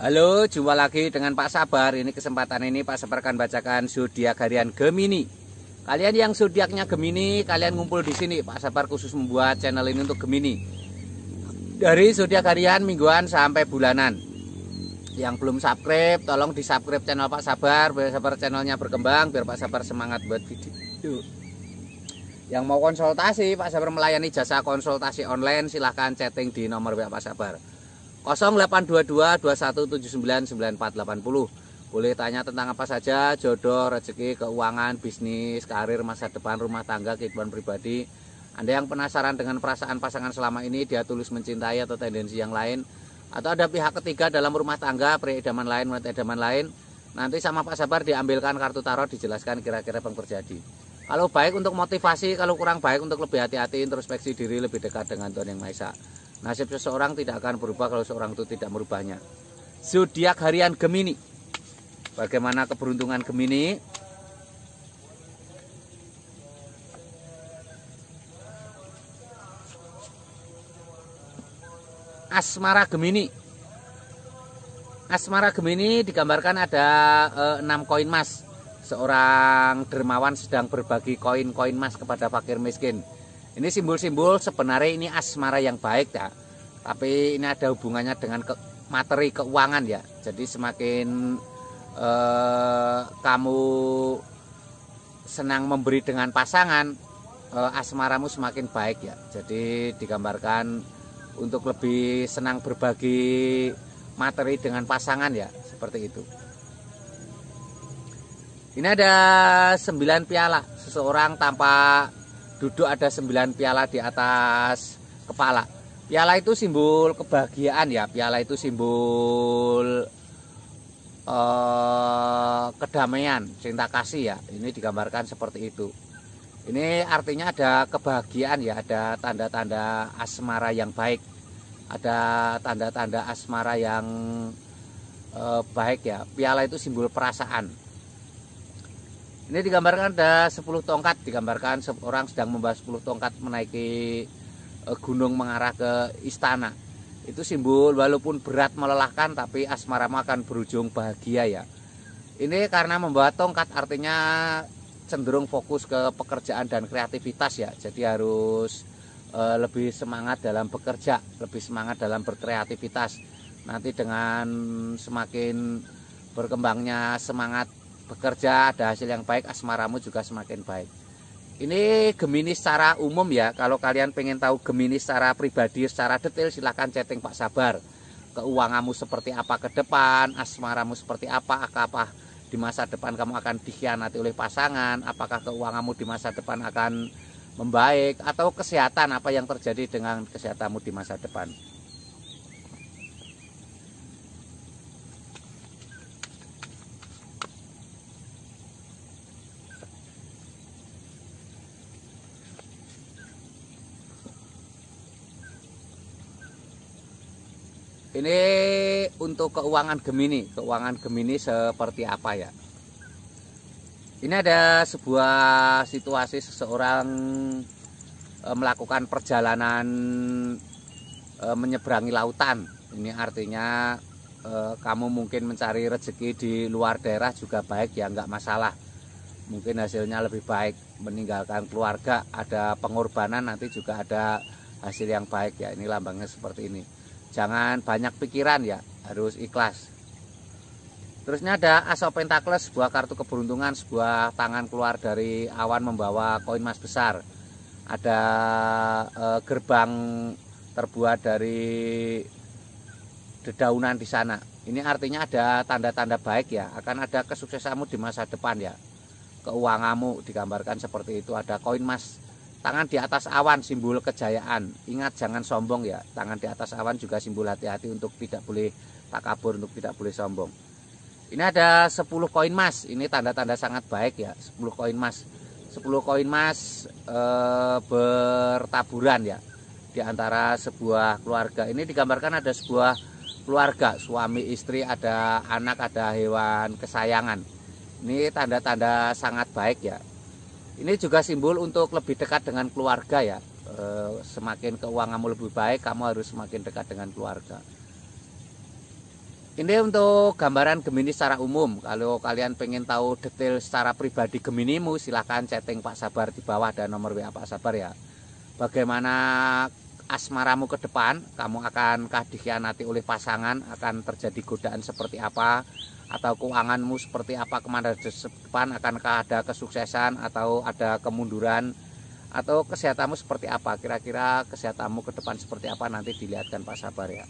Halo, jumpa lagi dengan Pak Sabar. Ini kesempatan ini Pak Sabar akan bacakan zodiak harian Gemini. Kalian yang zodiaknya Gemini, kalian ngumpul di sini. Pak Sabar khusus membuat channel ini untuk Gemini. Dari zodiak harian, mingguan sampai bulanan. Yang belum subscribe, tolong di subscribe channel Pak Sabar biar Sabar channelnya berkembang, biar Pak Sabar semangat buat video. Yang mau konsultasi, Pak Sabar melayani jasa konsultasi online. Silahkan chatting di nomor WA Pak Sabar 0822 2179 9480. Boleh tanya tentang apa saja, jodoh, rezeki, keuangan, bisnis, karir, masa depan, rumah tangga, kehidupan pribadi. Anda yang penasaran dengan perasaan pasangan selama ini, dia tulus mencintai atau tendensi yang lain, atau ada pihak ketiga dalam rumah tangga, pria idaman lain, wanita idaman lain, nanti sama Pak Sabar diambilkan kartu tarot, dijelaskan kira-kira apa yang terjadi. Kalau baik untuk motivasi, kalau kurang baik untuk lebih hati-hati, introspeksi diri, lebih dekat dengan Tuhan Yang Maha Esa. Nasib seseorang tidak akan berubah kalau seorang itu tidak merubahnya. Zodiak harian Gemini. Bagaimana keberuntungan Gemini? Asmara Gemini. Asmara Gemini digambarkan ada 6 koin emas. Seorang dermawan sedang berbagi koin-koin emas kepada fakir miskin. Ini simbol-simbol sebenarnya ini asmara yang baik ya. Tapi ini ada hubungannya dengan materi keuangan ya. Jadi semakin kamu senang memberi dengan pasangan, asmaramu semakin baik ya. Jadi digambarkan untuk lebih senang berbagi materi dengan pasangan ya, seperti itu. Ini ada 9 piala. Seseorang tanpa duduk ada 9 piala di atas kepala. Piala itu simbol kebahagiaan ya. Piala itu simbol kedamaian, cinta kasih ya. Ini digambarkan seperti itu. Ini artinya ada kebahagiaan ya. Ada tanda-tanda asmara yang baik. Ada tanda-tanda asmara yang baik ya. Piala itu simbol perasaan. Ini digambarkan ada 10 tongkat, digambarkan seorang sedang membawa 10 tongkat menaiki gunung mengarah ke istana. Itu simbol walaupun berat melelahkan tapi asmaramu akan berujung bahagia ya. Ini karena membawa tongkat artinya cenderung fokus ke pekerjaan dan kreativitas ya. Jadi harus lebih semangat dalam bekerja, lebih semangat dalam berkreativitas. Nanti dengan semakin berkembangnya semangat bekerja, ada hasil yang baik, asmaramu juga semakin baik. Ini Gemini secara umum ya. Kalau kalian pengen tahu Gemini secara pribadi, secara detail, silahkan chatting Pak Sabar. Keuanganmu seperti apa ke depan, asmaramu seperti apa di masa depan kamu akan dikhianati oleh pasangan, apakah keuanganmu di masa depan akan membaik, atau kesehatan, apa yang terjadi dengan kesehatanmu di masa depan. Ini untuk keuangan Gemini. Keuangan Gemini seperti apa ya? Ini ada sebuah situasi seseorang melakukan perjalanan menyeberangi lautan. Ini artinya kamu mungkin mencari rezeki di luar daerah juga baik ya, nggak masalah. Mungkin hasilnya lebih baik, meninggalkan keluarga, ada pengorbanan, nanti juga ada hasil yang baik ya. Ini lambangnya seperti ini. Jangan banyak pikiran ya, harus ikhlas. Terusnya ada As of Pentacles, sebuah kartu keberuntungan, sebuah tangan keluar dari awan membawa koin emas besar. Ada gerbang terbuat dari dedaunan di sana. Ini artinya ada tanda-tanda baik ya, akan ada kesuksesanmu di masa depan ya. Keuanganmu digambarkan seperti itu, ada koin emas. Tangan di atas awan simbol kejayaan. Ingat jangan sombong ya. Tangan di atas awan juga simbol hati-hati untuk tidak boleh takabur, untuk tidak boleh sombong. Ini ada 10 koin emas. Ini tanda-tanda sangat baik ya. 10 koin emas. 10 koin emas bertaburan ya di antara sebuah keluarga. Ini digambarkan ada sebuah keluarga, suami, istri, ada anak, ada hewan kesayangan. Ini tanda-tanda sangat baik ya. Ini juga simbol untuk lebih dekat dengan keluarga ya. Semakin keuanganmu lebih baik, kamu harus semakin dekat dengan keluarga. Ini untuk gambaran Gemini secara umum. Kalau kalian pengen tahu detail secara pribadi Geminimu, silahkan chatting Pak Sabar di bawah, ada nomor WA Pak Sabar ya. Bagaimana asmaramu ke depan, kamu akankah dikhianati oleh pasangan, akan terjadi godaan seperti apa, atau keuanganmu seperti apa kemana depan, akankah ada kesuksesan atau ada kemunduran, atau kesehatanmu seperti apa, kira-kira kesehatanmu ke depan seperti apa, nanti dilihatkan Pak Sabar ya.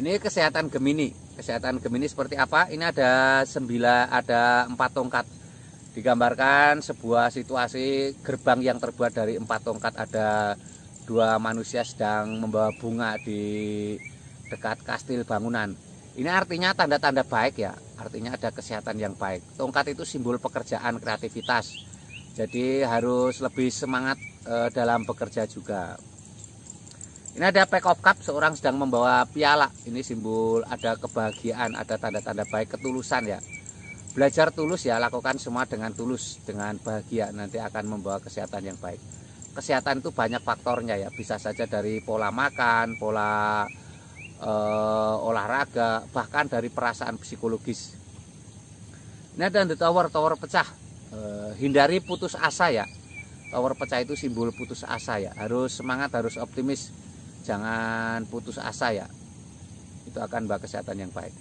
Ini kesehatan Gemini. Kesehatan Gemini seperti apa? Ini ada 4 tongkat. Digambarkan sebuah situasi gerbang yang terbuat dari 4 tongkat. Ada 2 manusia sedang membawa bunga di dekat kastil bangunan. Ini artinya tanda-tanda baik ya. Artinya ada kesehatan yang baik. Tongkat itu simbol pekerjaan, kreativitas. Jadi harus lebih semangat dalam bekerja juga. Ini ada pack of cup, seorang sedang membawa piala. Ini simbol ada kebahagiaan, ada tanda-tanda baik, ketulusan ya. Belajar tulus ya, lakukan semua dengan tulus, dengan bahagia, nanti akan membawa kesehatan yang baik. Kesehatan itu banyak faktornya ya, bisa saja dari pola makan, pola olahraga, bahkan dari perasaan psikologis. Ini ada the tower pecah. Hindari putus asa ya. Tower pecah itu simbol putus asa ya. Harus semangat, harus optimis. Jangan putus asa ya. Itu akan membawa kesehatan yang baik.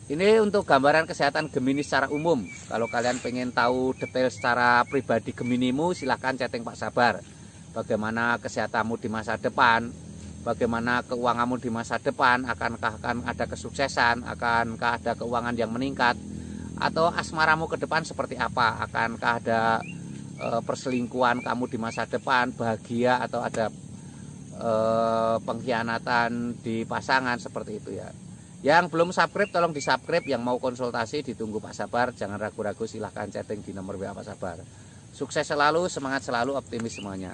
Ini untuk gambaran kesehatan Gemini secara umum. Kalau kalian pengen tahu detail secara pribadi Geminimu, silahkan chatting Pak Sabar. Bagaimana kesehatanmu di masa depan, bagaimana keuanganmu di masa depan, akankah akan ada kesuksesan, akankah ada keuangan yang meningkat, atau asmaramu ke depan seperti apa, akankah ada perselingkuhan kamu di masa depan, bahagia, atau ada pengkhianatan di pasangan, seperti itu ya. Yang belum subscribe tolong di subscribe, yang mau konsultasi ditunggu Pak Sabar, jangan ragu-ragu, silahkan chatting di nomor WA Pak Sabar. Sukses selalu, semangat selalu, optimis semuanya.